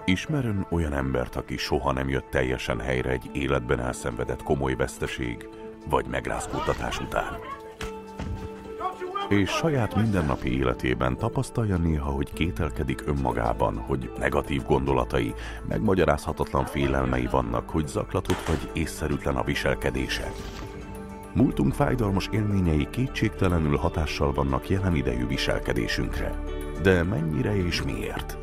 Ismerem olyan embert, aki soha nem jött teljesen helyre egy életben elszenvedett komoly veszteség vagy megrázkódtatás után. És saját mindennapi életében tapasztalja néha, hogy kételkedik önmagában, hogy negatív gondolatai, megmagyarázhatatlan félelmei vannak, hogy zaklatott vagy észszerűtlen a viselkedése. Múltunk fájdalmas élményei kétségtelenül hatással vannak jelen idejű viselkedésünkre. De mennyire és miért?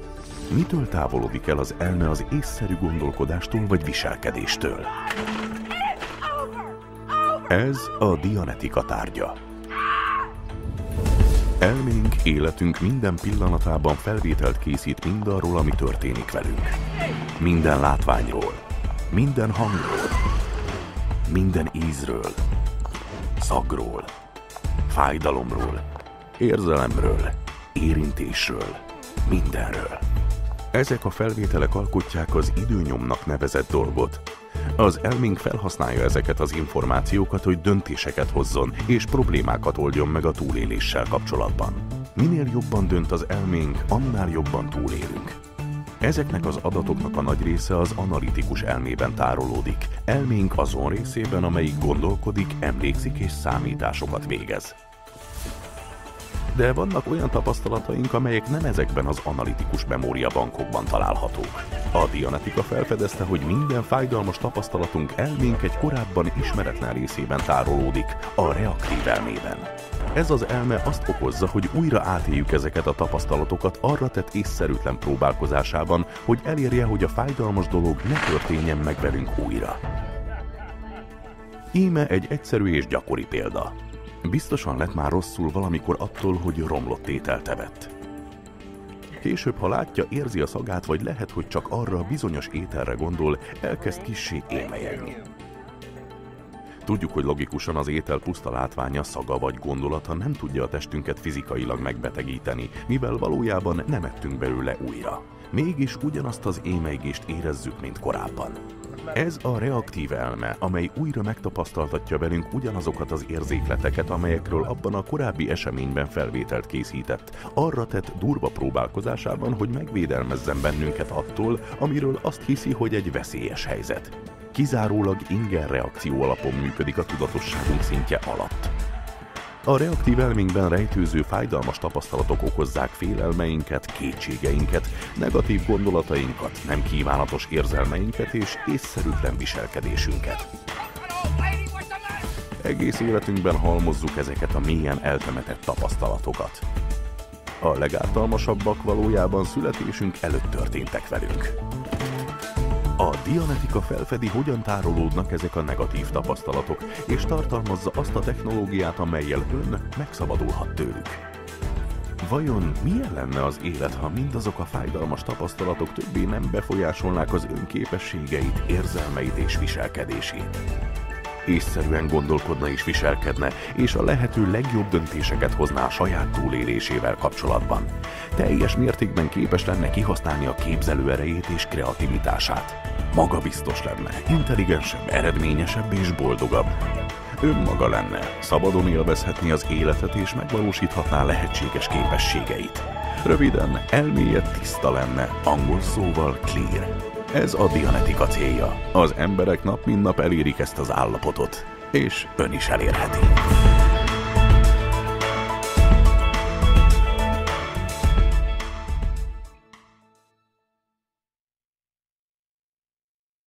Mitől távolodik el az elme az észszerű gondolkodástól vagy viselkedéstől? Ez a dianetika tárgya. Elménk, életünk minden pillanatában felvételt készít mindarról, ami történik velünk. Minden látványról, minden hangról, minden ízről, szagról, fájdalomról, érzelemről, érintésről, mindenről. Ezek a felvételek alkotják az időnyomnak nevezett dolgot. Az elménk felhasználja ezeket az információkat, hogy döntéseket hozzon és problémákat oldjon meg a túléléssel kapcsolatban. Minél jobban dönt az elménk, annál jobban túlélünk. Ezeknek az adatoknak a nagy része az analitikus elmében tárolódik, elménk azon részében, amelyik gondolkodik, emlékszik és számításokat végez. De vannak olyan tapasztalataink, amelyek nem ezekben az analitikus memóriabankokban találhatók. A dianetika felfedezte, hogy minden fájdalmas tapasztalatunk elménk egy korábban ismeretlen részében tárolódik, a reaktív elmében. Ez az elme azt okozza, hogy újra átéljük ezeket a tapasztalatokat arra tett észszerűtlen próbálkozásában, hogy elérje, hogy a fájdalmas dolog ne történjen meg velünk újra. Íme egy egyszerű és gyakori példa. Biztosan lett már rosszul valamikor attól, hogy romlott ételt evett. Később, ha látja, érzi a szagát, vagy lehet, hogy csak arra a bizonyos ételre gondol, elkezd kissé émelyegni. Tudjuk, hogy logikusan az étel puszta látványa, szaga vagy gondolata nem tudja a testünket fizikailag megbetegíteni, mivel valójában nem ettünk belőle újra. Mégis ugyanazt az émelygést érezzük, mint korábban. Ez a reaktív elme, amely újra megtapasztaltatja velünk ugyanazokat az érzékleteket, amelyekről abban a korábbi eseményben felvételt készített, arra tett durva próbálkozásában, hogy megvédelmezzen bennünket attól, amiről azt hiszi, hogy egy veszélyes helyzet. Kizárólag inger reakció alapon működik a tudatosságunk szintje alatt. A reaktív elménkben rejtőző fájdalmas tapasztalatok okozzák félelmeinket, kétségeinket, negatív gondolatainkat, nem kívánatos érzelmeinket és észszerűtlen viselkedésünket. Egész életünkben halmozzuk ezeket a mélyen eltemetett tapasztalatokat. A legártalmasabbak valójában születésünk előtt történtek velünk. A dianetika felfedi, hogyan tárolódnak ezek a negatív tapasztalatok, és tartalmazza azt a technológiát, amellyel ön megszabadulhat tőlük. Vajon milyen lenne az élet, ha mindazok a fájdalmas tapasztalatok többé nem befolyásolnák az ön képességeit, érzelmeit és viselkedését? Észszerűen gondolkodna és viselkedne, és a lehető legjobb döntéseket hozná a saját túlélésével kapcsolatban. Teljes mértékben képes lenne kihasználni a képzelőerejét és kreativitását. Magabiztos lenne, intelligensebb, eredményesebb és boldogabb. Önmaga lenne, szabadon élvezhetni az életet és megvalósíthatná lehetséges képességeit. Röviden, elméje tiszta lenne, angol szóval clear. Ez a dianetika célja. Az emberek nap mint nap elérik ezt az állapotot, és ön is elérheti.